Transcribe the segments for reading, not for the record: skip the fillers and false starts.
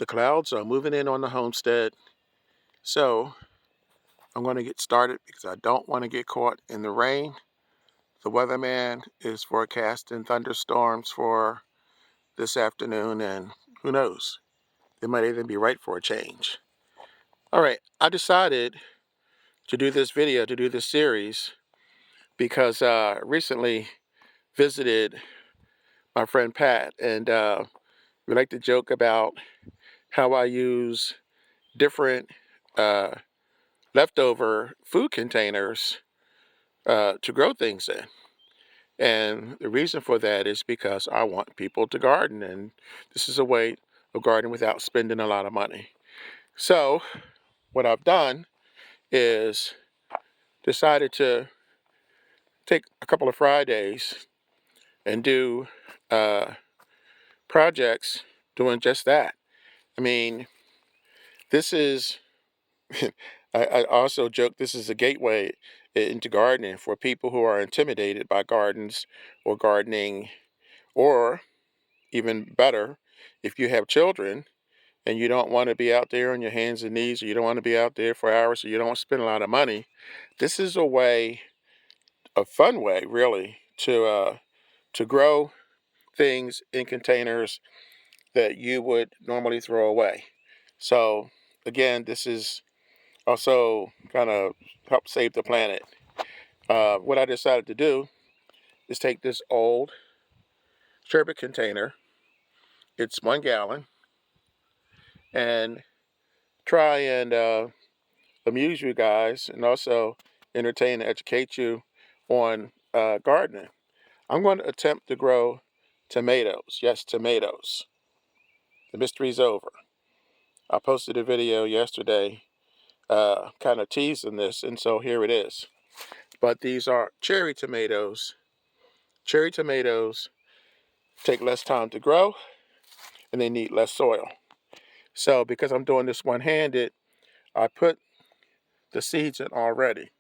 The clouds are moving in on the homestead, so I'm going to get started because I don't want to get caught in the rain. The weatherman is forecasting thunderstorms for this afternoon, and who knows, it might even be right for a change. All right, I decided to do this video, to do this series, because I recently visited my friend Pat, and we like to joke about how I use different uh, leftover food containers to grow things in. And the reason for that is because I want people to garden, and this is a way of gardening without spending a lot of money. So what I've done is decided to take a couple of Fridays and do projects doing just that. I mean, this is, I also joke, this is a gateway into gardening for people who are intimidated by gardens or gardening, or even better, if you have children and you don't want to be out there on your hands and knees, or you don't want to be out there for hours, or you don't want to spend a lot of money. This is a way, a fun way, really, to grow things in containers that you would normally throw away. So again, this is also kind of help save the planet. What I decided to do is take this old sherbet container, it's 1 gallon, and try and amuse you guys and also entertain and educate you on gardening. I'm going to attempt to grow tomatoes. Yes, tomatoes. The mystery's over. I posted a video yesterday kind of teasing this, and so here it is. But these are cherry tomatoes. Cherry tomatoes take less time to grow and they need less soil. So because I'm doing this one-handed, I put the seeds in already.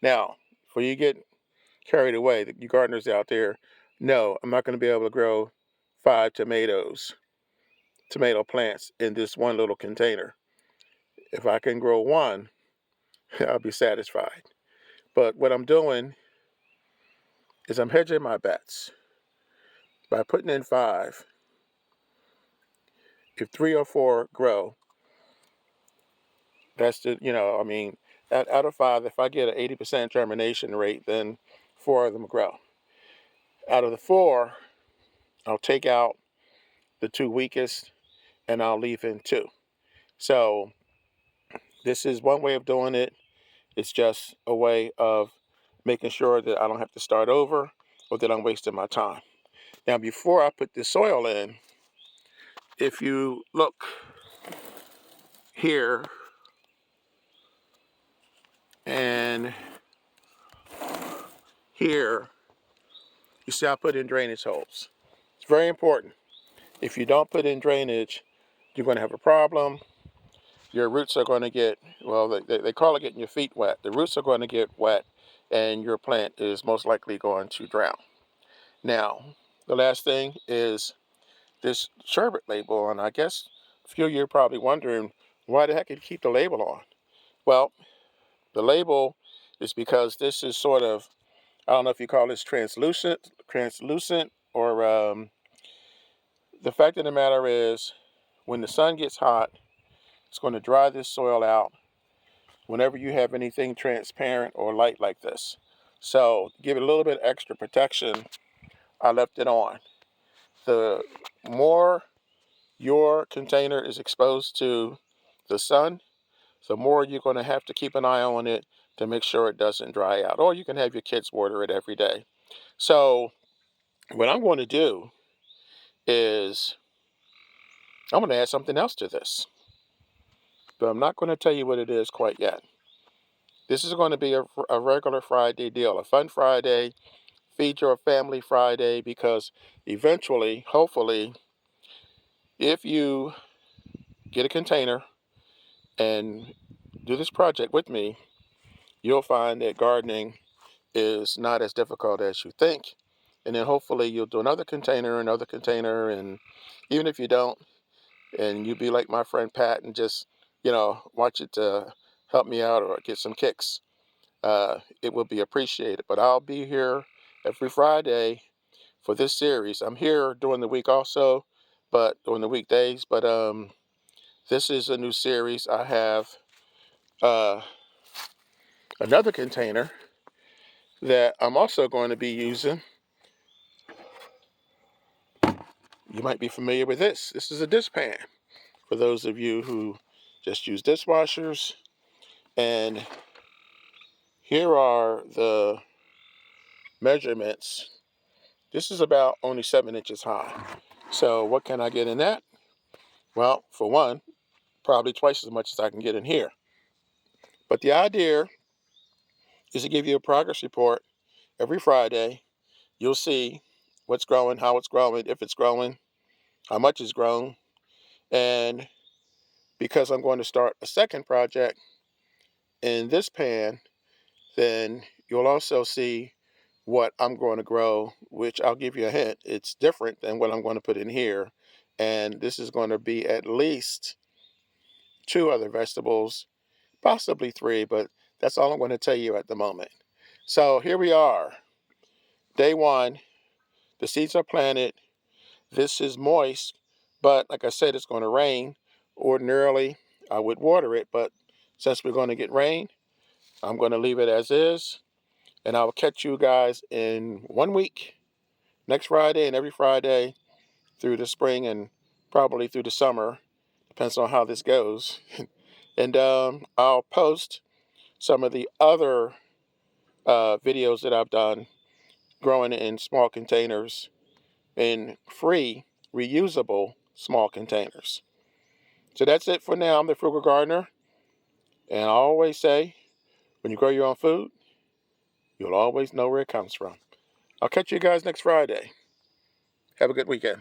Now, before you get carried away, you gardeners out there, no, I'm not going to be able to grow 5 tomato plants in this one little container. If I can grow one, I'll be satisfied. But what I'm doing is I'm hedging my bets by putting in 5. If 3 or 4 grow, that's the, I mean, out of 5, if I get an 80% germination rate, then 4 of them grow. Out of the 4, I'll take out the 2 weakest and I'll leave in 2. So this is one way of doing it. It's just a way of making sure that I don't have to start over or that I'm wasting my time. Now, before I put the soil in, if you look here and here, you see I put in drainage holes. It's very important. If you don't put in drainage, you're going to have a problem. Your roots are going to get, well, they call it getting your feet wet. The roots are going to get wet and your plant is most likely going to drown. Now, the last thing is this sherbet label, and I guess a few of you are probably wondering, why the heck did you keep the label on? Well, the label is because this is sort of, I don't know if you call this translucent, or the fact of the matter is, when the sun gets hot, it's going to dry this soil out whenever you have anything transparent or light like this. So, to give it a little bit extra protection, I left it on. The more your container is exposed to the sun, the more you're going to have to keep an eye on it to make sure it doesn't dry out. Or you can have your kids water it every day. So what I'm going to do is I'm going to add something else to this. But I'm not going to tell you what it is quite yet. This is going to be a regular Friday deal, a fun Friday, feed your family Friday, because eventually, hopefully, if you get a container and do this project with me, you'll find that gardening is not as difficult as you think. And then hopefully you'll do another container, and even if you don't, and you be like my friend Pat and just, watch it to help me out or get some kicks, it will be appreciated. But I'll be here every Friday for this series. I'm here during the week also, but during the weekdays. But this is a new series. I have uh, another container that I'm also going to be using. You might be familiar with this. This is a dish pan for those of you who just use dishwashers. And here are the measurements. This is about only 7 inches high. So what can I get in that? Well, for one, probably twice as much as I can get in here. But the idea is to give you a progress report every Friday. You'll see what's growing, how it's growing, if it's growing, how much it's grown. And because I'm going to start a second project in this pan, then you'll also see what I'm going to grow, which I'll give you a hint. It's different than what I'm going to put in here. And this is going to be at least 2 other vegetables, possibly 3, but that's all I'm going to tell you at the moment. So here we are, day 1. The seeds are planted. This is moist, but like I said, it's going to rain. Ordinarily, I would water it, but since we're going to get rain, I'm going to leave it as is. And I will catch you guys in 1 week, next Friday and every Friday through the spring and probably through the summer. Depends on how this goes. And I'll post some of the other videos that I've done growing in small containers, in free, reusable small containers. So that's it for now. I'm the Frugal Gardener. And I always say, when you grow your own food, you'll always know where it comes from. I'll catch you guys next Friday. Have a good weekend.